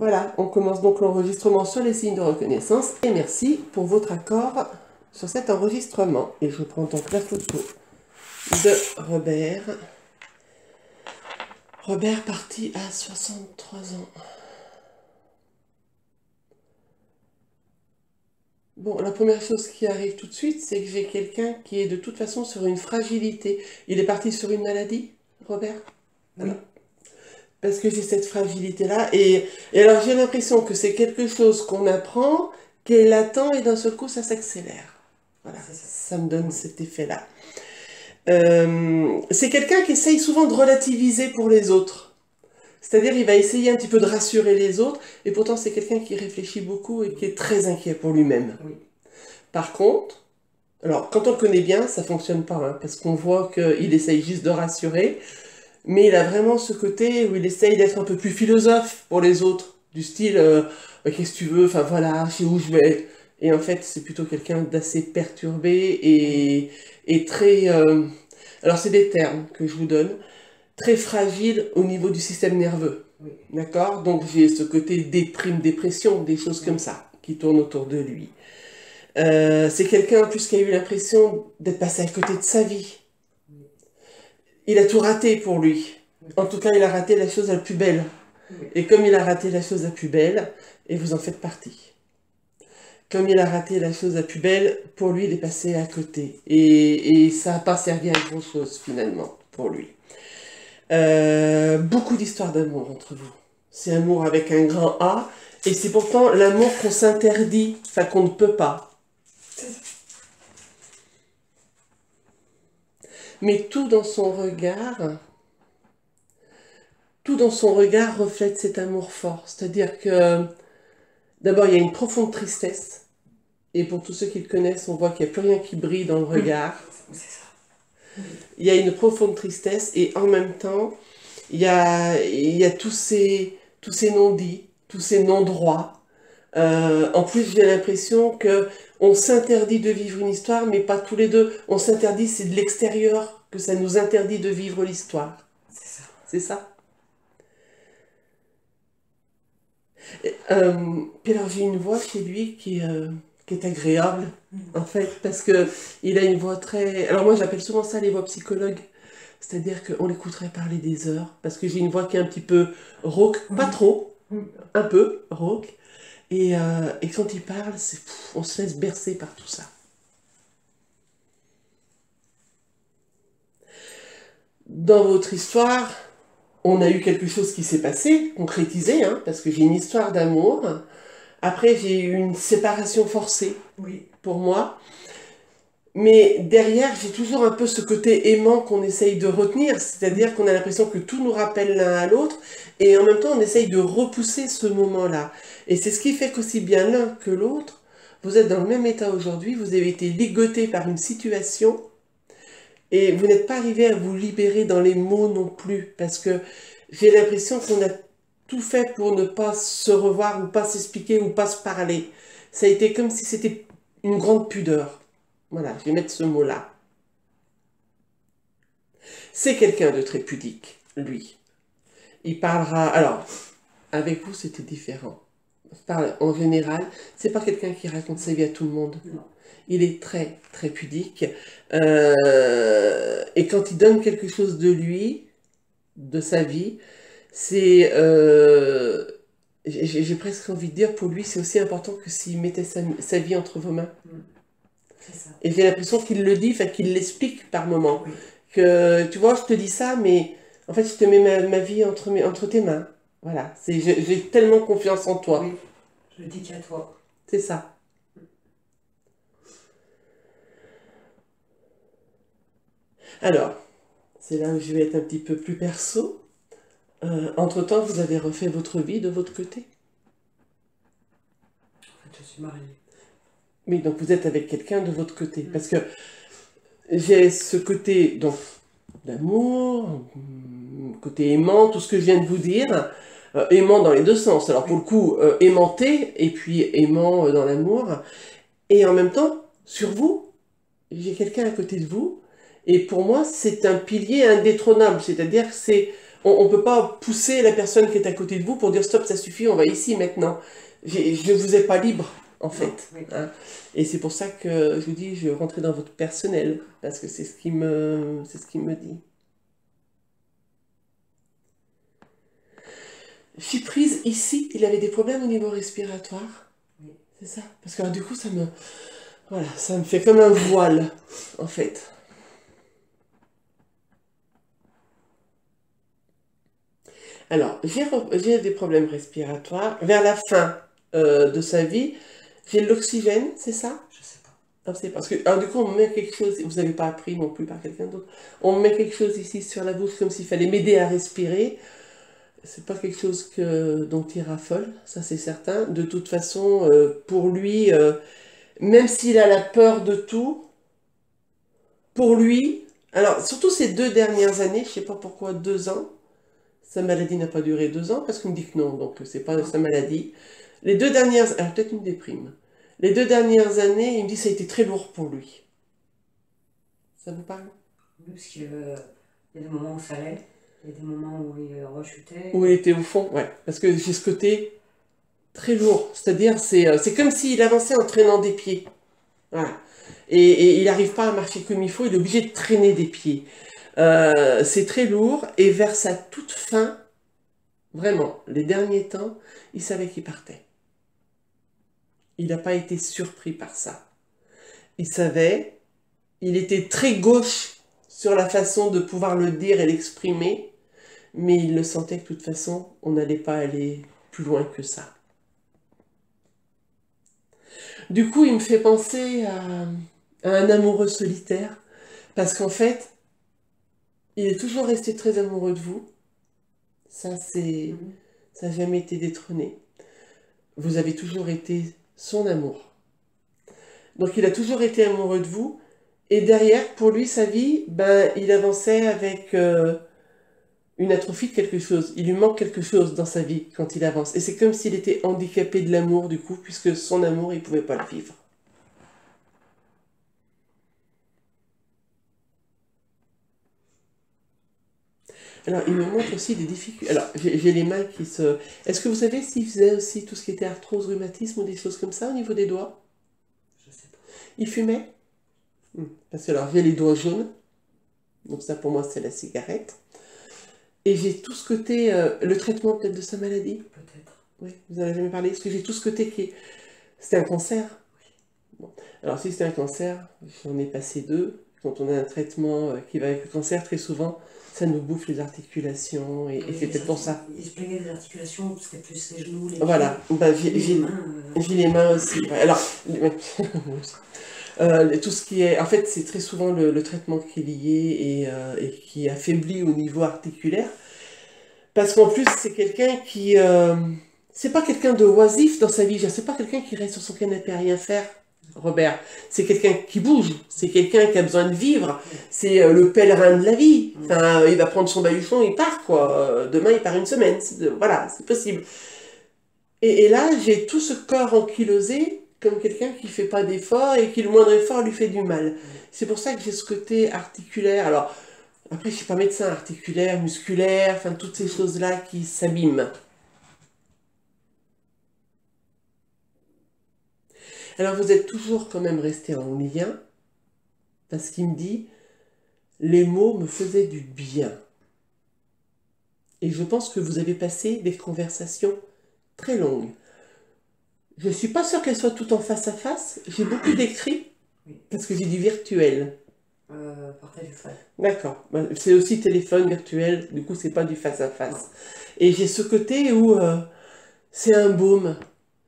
Voilà, on commence donc l'enregistrement sur les signes de reconnaissance et merci pour votre accord sur cet enregistrement. Et je prends donc la photo de Robert. Robert parti à 63 ans. Bon, la première chose qui arrive tout de suite, c'est que j'ai quelqu'un qui est de toute façon sur une fragilité. Il est parti sur une maladie, Robert? Oui. Parce que j'ai cette fragilité-là. Et alors j'ai l'impression que c'est quelque chose qu'on apprend, qui est latent et d'un seul coup ça s'accélère. Voilà, ça me donne cet effet-là. C'est quelqu'un qui essaye souvent de relativiser pour les autres. C'est-à-dire il va essayer un petit peu de rassurer les autres, et pourtant c'est quelqu'un qui réfléchit beaucoup et qui est très inquiet pour lui-même. Oui. Par contre, alors quand on le connaît bien, ça fonctionne pas, hein, parce qu'on voit qu'il essaye juste de rassurer, mais il a vraiment ce côté où il essaye d'être un peu plus philosophe pour les autres, du style qu'est-ce que tu veux, enfin voilà, je sais où je vais. Et en fait, c'est plutôt quelqu'un d'assez perturbé et très. Alors, c'est des termes que je vous donne, très fragile au niveau du système nerveux. Oui. D'accord? Donc, j'ai ce côté déprime, dépression, des choses comme ça qui tournent autour de lui. C'est quelqu'un en plus qui a eu l'impression d'être passé à côté de sa vie. Il a tout raté pour lui. En tout cas, il a raté la chose la plus belle. Oui. Et comme il a raté la chose la plus belle, et vous en faites partie. Comme il a raté la chose la plus belle, pour lui, il est passé à côté. Et ça n'a pas servi à grand chose, finalement, pour lui. Beaucoup d'histoires d'amour entre vous. C'est amour avec un grand A, et c'est pourtant l'amour qu'on s'interdit, enfin qu'on ne peut pas. Mais tout dans son regard reflète cet amour fort. C'est-à-dire que, d'abord, il y a une profonde tristesse. Et pour tous ceux qui le connaissent, on voit qu'il n'y a plus rien qui brille dans le regard. C'est ça. Il y a une profonde tristesse et en même temps, il y a tous ces non-dits, tous ces non-droits. En plus, j'ai l'impression que on s'interdit de vivre une histoire, mais pas tous les deux. On s'interdit, c'est de l'extérieur que ça nous interdit de vivre l'histoire. C'est ça. C'est ça? Puis alors, j'ai une voix chez lui qui est agréable, en fait, parce que il a une voix très... Alors moi, j'appelle souvent ça les voix psychologues. C'est-à-dire qu'on l'écouterait parler des heures, parce que j'ai une voix qui est un petit peu rauque, pas trop, un peu rauque. Et quand il parle, on se laisse bercer par tout ça. Dans votre histoire, on a eu quelque chose qui s'est passé, concrétisé, hein, parce que j'ai une histoire d'amour. Après, j'ai eu une séparation forcée Oui. pour moi. Mais derrière, j'ai toujours un peu ce côté aimant qu'on essaye de retenir, c'est-à-dire qu'on a l'impression que tout nous rappelle l'un à l'autre, et en même temps, on essaye de repousser ce moment-là. Et c'est ce qui fait qu'aussi bien l'un que l'autre, vous êtes dans le même état aujourd'hui, vous avez été ligoté par une situation, et vous n'êtes pas arrivé à vous libérer dans les mots non plus, parce que j'ai l'impression qu'on a tout fait pour ne pas se revoir, ou pas s'expliquer, ou pas se parler. Ça a été comme si c'était une grande pudeur. Voilà, je vais mettre ce mot-là. C'est quelqu'un de très pudique, lui. Il parlera... Alors, avec vous, c'était différent. Je parle en général, c'est pas quelqu'un qui raconte sa vie à tout le monde. Non. Il est très, très pudique. Et quand il donne quelque chose de lui, de sa vie, c'est... j'ai presque envie de dire, pour lui, c'est aussi important que s'il mettait sa vie entre vos mains. C'est ça. Et j'ai l'impression qu'il le dit, enfin qu'il l'explique par moments. Oui. Que, tu vois, je te dis ça, mais en fait, je te mets ma vie entre tes mains. Voilà, j'ai tellement confiance en toi. Oui. Je le dis qu'à toi. C'est ça. Alors, c'est là où je vais être un petit peu plus perso. Entre-temps, vous avez refait votre vie de votre côté. En fait, je suis mariée. Oui, donc vous êtes avec quelqu'un de votre côté. Parce que j'ai ce côté, donc, d'amour, côté aimant, tout ce que je viens de vous dire, aimant dans les deux sens. Alors pour le coup, aimanté, et puis aimant dans l'amour. Et en même temps, sur vous, j'ai quelqu'un à côté de vous, et pour moi, c'est un pilier indétrônable. C'est-à-dire que c'est On ne peut pas pousser la personne qui est à côté de vous pour dire stop, ça suffit, on va ici maintenant. Je ne vous ai pas libre, en Non, fait. oui. Hein. Et c'est pour ça que je vous dis, je vais rentrer dans votre personnel, parce que c'est ce qui me dit. Je suis prise ici, il avait des problèmes au niveau respiratoire. Oui. C'est ça. Parce que alors, du coup, voilà, ça me fait comme un voile, en fait. Alors, j'ai des problèmes respiratoires. Vers la fin de sa vie, j'ai de l'oxygène, c'est ça? Je sais pas. Non, c'est parce que, alors du coup, on me met quelque chose, vous n'avez pas appris non plus par quelqu'un d'autre, on me met quelque chose ici sur la bouche comme s'il fallait m'aider à respirer. C'est pas quelque chose dont il raffole, ça c'est certain. De toute façon, pour lui, même s'il a la peur de tout, pour lui, alors surtout ces 2 dernières années, je sais pas pourquoi 2 ans, sa maladie n'a pas duré 2 ans, parce qu'il me dit que non, donc c'est pas Non. sa maladie. Les 2 dernières, alors peut-être une déprime. Les 2 dernières années, il me dit que ça a été très lourd pour lui. Ça vous parle? Oui, parce qu'il y a des moments où ça allait, il y a des moments où il rechutait. Où il était au fond, ouais. Parce que j'ai ce côté très lourd. C'est-à-dire, c'est comme s'il avançait en traînant des pieds. Voilà. Et il n'arrive pas à marcher comme il faut, il est obligé de traîner des pieds. C'est très lourd. Et vers sa toute fin, vraiment, les derniers temps, il savait qu'il partait. Il n'a pas été surpris par ça. Il savait, il était très gauche sur la façon de pouvoir le dire et l'exprimer, mais il le sentait que de toute façon, on n'allait pas aller plus loin que ça. Du coup, il me fait penser à un amoureux solitaire, parce qu'en fait, il est toujours resté très amoureux de vous. Ça, Mhm. ça n'a jamais été détrôné. Vous avez toujours été son amour. Donc, il a toujours été amoureux de vous. Et derrière, pour lui, sa vie, ben, il avançait avec une atrophie de quelque chose. Il lui manque quelque chose dans sa vie quand il avance. Et c'est comme s'il était handicapé de l'amour, du coup, puisque son amour, il ne pouvait pas le vivre. Alors, il me montre aussi des difficultés. Alors, j'ai les mains qui se... Est-ce que vous savez s'il faisait aussi tout ce qui était arthrose, rhumatisme ou des choses comme ça au niveau des doigts? Je sais pas. Il fumait? Parce que alors, j'ai les doigts jaunes. Donc ça, pour moi, c'est la cigarette. Et j'ai tout ce côté... le traitement peut-être de sa maladie? Peut-être. Oui, vous n'en avez jamais parlé. Parce que j'ai tout ce côté qui est... C'était un cancer. Bon. Alors, si c'était un cancer, j'en ai passé 2. Quand on a un traitement qui va avec le cancer, très souvent, ça nous bouffe les articulations. Et Oui, c'est peut-être pour ça. il se plaignait des articulations, c'était plus les genoux, les pieds. Voilà, ben, Et les mains. j'ai les mains aussi. Ouais. Alors, tout ce qui est... En fait, c'est très souvent le traitement qui est lié et qui affaiblit au niveau articulaire. Parce qu'en plus, c'est quelqu'un qui... c'est pas quelqu'un de oisif dans sa vie. C'est pas quelqu'un qui reste sur son canapé à rien faire, Robert. C'est quelqu'un qui bouge. C'est quelqu'un qui a besoin de vivre. C'est le pèlerin de la vie. Enfin, il va prendre son baluchon, il part, quoi. Demain, il part une semaine. Voilà, c'est possible. Et là, j'ai tout ce corps ankylosé comme quelqu'un qui fait pas d'effort et qui le moindre effort lui fait du mal. C'est pour ça que j'ai ce côté articulaire. Alors, après, je suis pas médecin articulaire, musculaire, enfin, toutes ces choses-là qui s'abîment. Alors, vous êtes toujours quand même resté en lien, parce qu'il me dit, les mots me faisaient du bien. Et je pense que vous avez passé des conversations très longues. Je ne suis pas sûre qu'elles soient toutes en face à face. J'ai beaucoup d'écrits, Oui. parce que j'ai du virtuel. Par téléphone. D'accord. Ben, c'est aussi téléphone virtuel, du coup, c'est pas du face à face. Et j'ai ce côté où c'est un baume.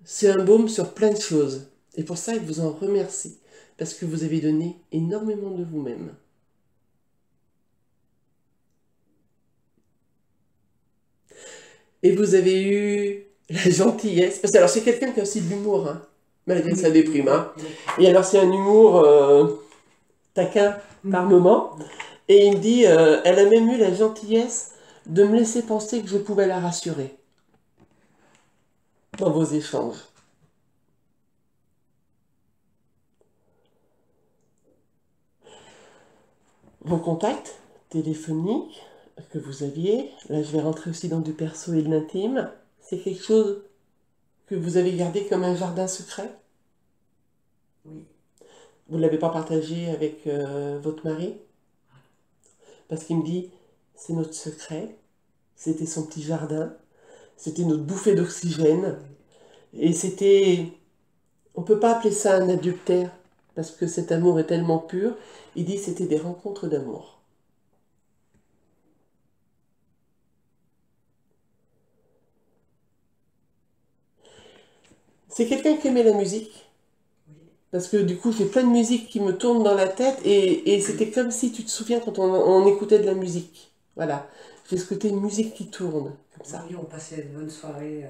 C'est un baume sur plein de choses. Et pour ça, je vous en remercie. Parce que vous avez donné énormément de vous-même. Et vous avez eu la gentillesse. Parce que alors, c'est quelqu'un qui a aussi de l'humour, hein, malgré sa déprime. Hein. Et alors, c'est un humour taquin par moment. Et il me dit, elle a même eu la gentillesse de me laisser penser que je pouvais la rassurer dans vos échanges. Vos contacts téléphoniques, que vous aviez, là je vais rentrer aussi dans du perso et de l'intime, c'est quelque chose que vous avez gardé comme un jardin secret? Oui. Vous ne l'avez pas partagé avec votre mari? Parce qu'il me dit, c'est notre secret, c'était son petit jardin, c'était notre bouffée d'oxygène, et c'était, on ne peut pas appeler ça un adultère, parce que cet amour est tellement pur, il dit c'était des rencontres d'amour. C'est quelqu'un qui aimait la musique, Oui. parce que du coup j'ai plein de musique qui me tourne dans la tête, et c'était comme si tu te souviens quand on écoutait de la musique. Voilà, j'ai ce côté musique qui tourne, comme ça. Oui, on passait de bonnes soirées,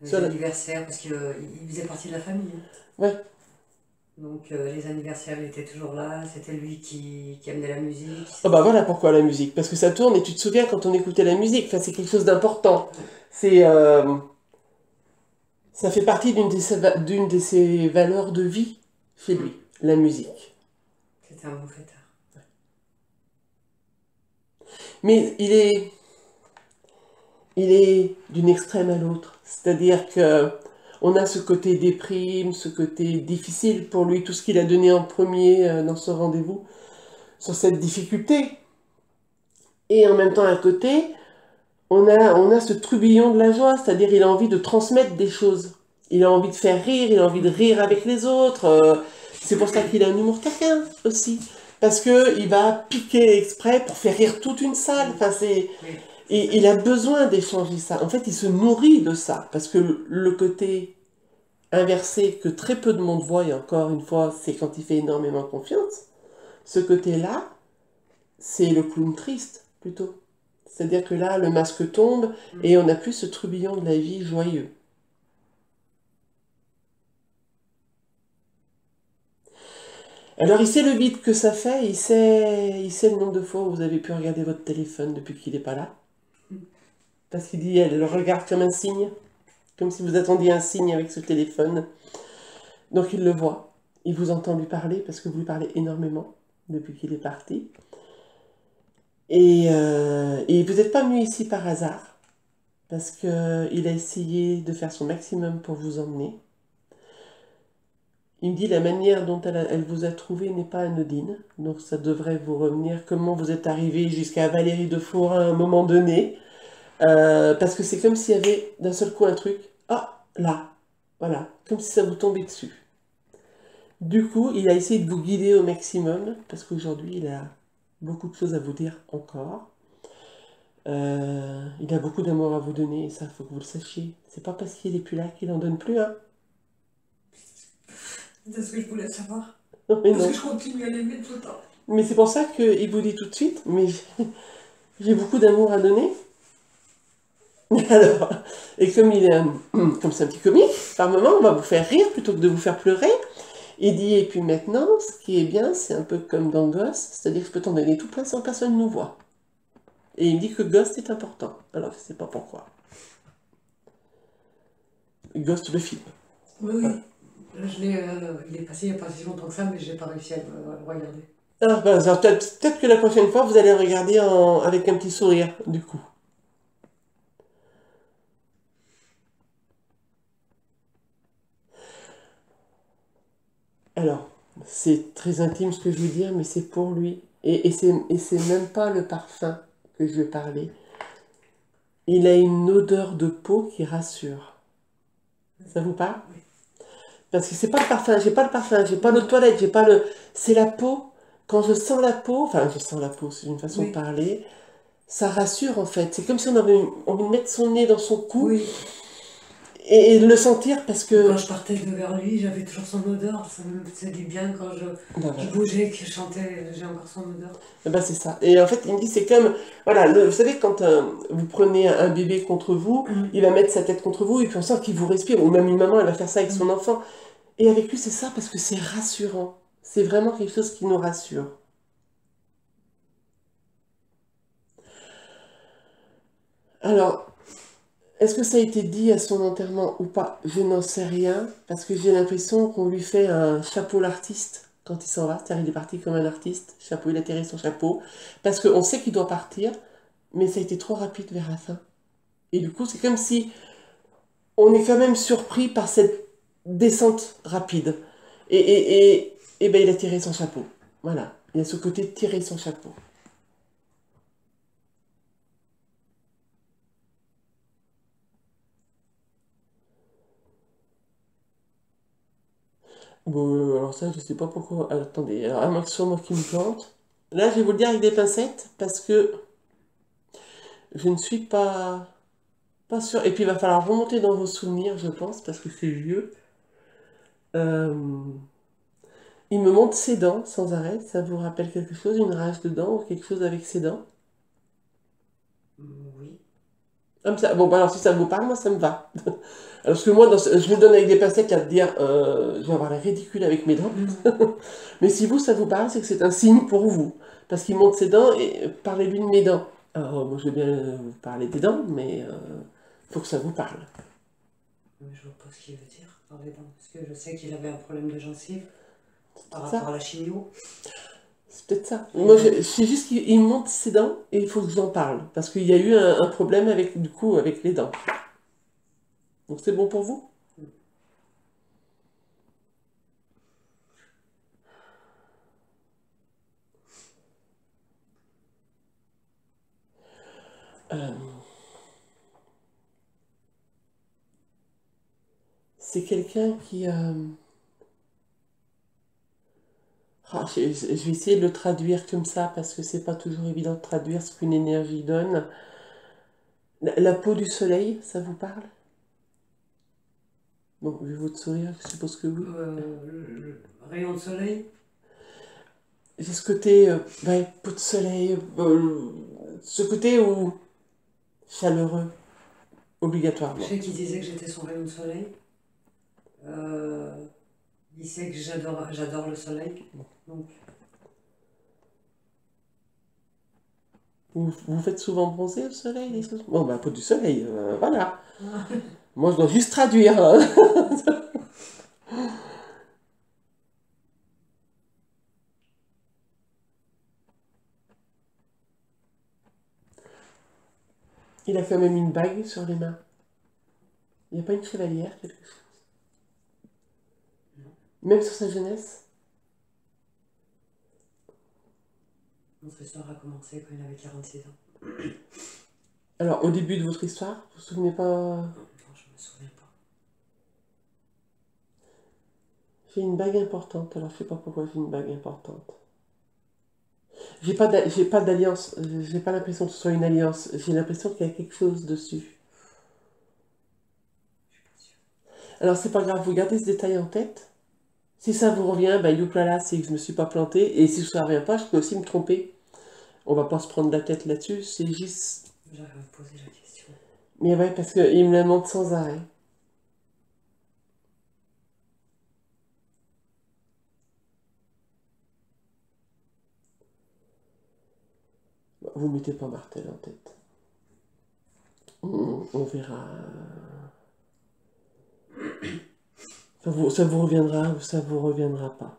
les Sur la- anniversaires, parce qu'il faisait partie de la famille, hein. Ouais. Donc les anniversaires, il était toujours là, c'était lui qui amenait la musique. Oh bah voilà pourquoi la musique, parce que ça tourne et tu te souviens quand on écoutait la musique, enfin c'est quelque chose d'important. C'est, ça fait partie d'une de ses valeurs de vie chez lui, la musique. C'était un bon fêtard. Mais il est d'une extrême à l'autre. C'est-à-dire que on a ce côté déprime, ce côté difficile pour lui, tout ce qu'il a donné en premier dans ce rendez-vous, sur cette difficulté. Et en même temps, à côté, on a ce trubillon de la joie, c'est-à-dire il a envie de transmettre des choses. Il a envie de faire rire, il a envie de rire avec les autres. C'est pour ça qu'il a un humour taquin aussi. Parce que il va piquer exprès pour faire rire toute une salle. Enfin, Oui. et il a besoin d'échanger ça. En fait, il se nourrit de ça. Parce que le côté inversé que très peu de monde voit, et encore une fois, c'est quand il fait énormément confiance. Ce côté-là, c'est le clown triste, plutôt. C'est-à-dire que là, le masque tombe et on n'a plus ce tourbillon de la vie joyeux. Alors, il sait le vide que ça fait, il sait le nombre de fois où vous avez pu regarder votre téléphone depuis qu'il n'est pas là. Parce qu'il dit, elle le regarde comme un signe, comme si vous attendiez un signe avec ce téléphone. Donc, il le voit. Il vous entend lui parler parce que vous lui parlez énormément depuis qu'il est parti. Et vous n'êtes pas venu ici par hasard, parce qu'il a essayé de faire son maximum pour vous emmener. Il me dit la manière dont elle vous a trouvé n'est pas anodine, donc ça devrait vous revenir comment vous êtes arrivé jusqu'à Valérie de Four à un moment donné, parce que c'est comme s'il y avait d'un seul coup un truc, ah, là, voilà, comme si ça vous tombait dessus. Du coup, il a essayé de vous guider au maximum, parce qu'aujourd'hui, il a beaucoup de choses à vous dire encore. Il a beaucoup d'amour à vous donner, et ça, il faut que vous le sachiez. C'est pas parce qu'il est plus là qu'il en donne plus, hein. C'est ce que je voulais savoir. Mais Parce non. que je continue à l'aimer tout le temps. Mais c'est pour ça qu'il vous dit tout de suite, mais j'ai beaucoup d'amour à donner. Alors, et comme il est comme c'est un petit comique, par moment, on va vous faire rire plutôt que de vous faire pleurer. Il dit, et puis maintenant, ce qui est bien, c'est un peu comme dans Ghost, c'est-à-dire que je peux t'en donner tout plein sans que personne nous voit. Et il me dit que Ghost est important. Alors, je sais pas pourquoi. Ghost, le film. Oui, oui. Voilà. Il est passé il n'y a pas si longtemps que ça, mais j'ai pas réussi à le regarder. Alors, ben, peut-être que la prochaine fois, vous allez regarder avec un petit sourire, du coup. Alors, c'est très intime ce que je veux dire, mais c'est pour lui. Et c'est même pas le parfum que je veux parler. Il a une odeur de peau qui rassure. Ça vous parle? Oui. Parce que c'est pas le parfum, j'ai pas le parfum, j'ai pas l'eau de toilette, j'ai pas le... C'est la peau. Quand je sens la peau, enfin je sens la peau, c'est une façon de Oui. parler, ça rassure en fait. C'est comme si on avait envie de mettre son nez dans son cou Oui. et de le sentir parce que... Quand je partais de vers lui, j'avais toujours son odeur. Ça me faisait du bien quand Ben, je voilà. bougeais, que je chantais, j'ai encore son odeur. Eh ben, c'est ça. Et en fait, il me dit, c'est comme, voilà, vous savez, quand vous prenez un bébé contre vous, il va mettre sa tête contre vous, et puis on sent qu'il vous respire, ou même une maman, elle va faire ça avec son enfant. Et avec lui, c'est ça, parce que c'est rassurant. C'est vraiment quelque chose qui nous rassure. Alors, est-ce que ça a été dit à son enterrement ou pas? Je n'en sais rien, parce que j'ai l'impression qu'on lui fait un chapeau l'artiste quand il s'en va. C'est-à-dire, il est parti comme un artiste, chapeau, il a tiré son chapeau, parce qu'on sait qu'il doit partir, mais ça a été trop rapide vers la fin. Et du coup, c'est comme si on est quand même surpris par cette descente rapide. Et ben, il a tiré son chapeau. Voilà, il y a ce côté de tirer son chapeau. Bon, alors ça, je sais pas pourquoi. Attendez, alors à moins que ce soit moi qui me plante. Là, je vais vous le dire avec des pincettes, parce que je ne suis pas sûre. Et puis, il va falloir remonter dans vos souvenirs, je pense, parce que c'est vieux. Euh, il me montre ses dents sans arrêt. Ça vous rappelle quelque chose, une rage de dents ou quelque chose avec ses dents? Oui. Comme ça. Bon, bah alors si ça vous parle, moi ça me va. Alors, parce que moi, je vous le donne avec des pincettes à te dire, je vais avoir l'air ridicule avec mes dents. Mais si vous, ça vous parle, c'est que c'est un signe pour vous. Parce qu'il monte ses dents et parlez-lui de mes dents. Alors, moi je veux bien vous parler des dents, mais il faut que ça vous parle. Mais je vois pas ce qu'il veut dire par les dents. Parce que je sais qu'il avait un problème de gencive par Ça, rapport à la chimio. c'est peut-être ça. Moi, je sais juste qu'il monte ses dents et il faut que j'en parle. Parce qu'il y a eu un problème avec, du coup, avec les dents. Donc c'est bon pour vous? Euh, c'est quelqu'un qui... ah, je vais essayer de le traduire comme ça parce que c'est pas toujours évident de traduire ce qu'une énergie donne. La peau du soleil, ça vous parle? Bon, vu votre sourire, je suppose que oui. Le rayon de soleil. J'ai ce côté, ouais, peau de soleil, ce côté où chaleureux, Je obligatoirement. sais qu'il disait que j'étais son rayon de soleil. Il sait que j'adore le soleil. Donc, Vous faites souvent bronzer au soleil, les choses? Bon, bah, peau du soleil, voilà. Moi, je dois juste traduire, hein. Il a quand même une bague sur les mains. Il n'y a pas une chevalière, quelque chose? Même sur sa jeunesse? notre histoire a commencé quand il avait 46 ans. Alors, au début de votre histoire, vous vous souvenez pas? Non, je me souviens pas. J'ai une bague importante, alors je sais pas pourquoi j'ai une bague importante. J'ai pas d'alliance, j'ai pas l'impression que ce soit une alliance, j'ai l'impression qu'il y a quelque chose dessus. Alors c'est pas grave, vous gardez ce détail en tête. Si ça vous revient, bah youplala, c'est que je me suis pas plantée, et si ça revient pas, je peux aussi me tromper. On va pas se prendre la tête là-dessus, c'est juste... J'arrive à me poser la question. Mais ouais, parce qu'il me la montre sans arrêt. Bah, vous mettez pas Martel en tête. On verra. Ça vous reviendra ou ça vous reviendra pas.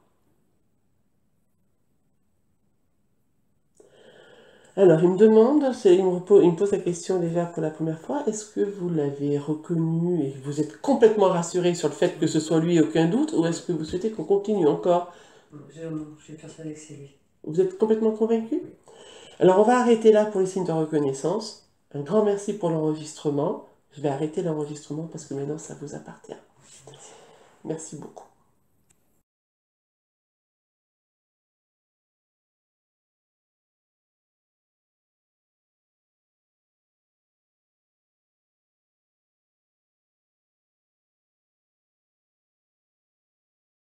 Alors, il me demande, il me pose la question déjà pour la première fois, est-ce que vous l'avez reconnu et vous êtes complètement rassuré sur le fait que ce soit lui, aucun doute, ou est-ce que vous souhaitez qu'on continue encore? Je suis persuadée que c'est lui. Vous êtes complètement convaincu? Alors, on va arrêter là pour les signes de reconnaissance. Un grand merci pour l'enregistrement. Je vais arrêter l'enregistrement parce que maintenant, ça vous appartient. Merci beaucoup.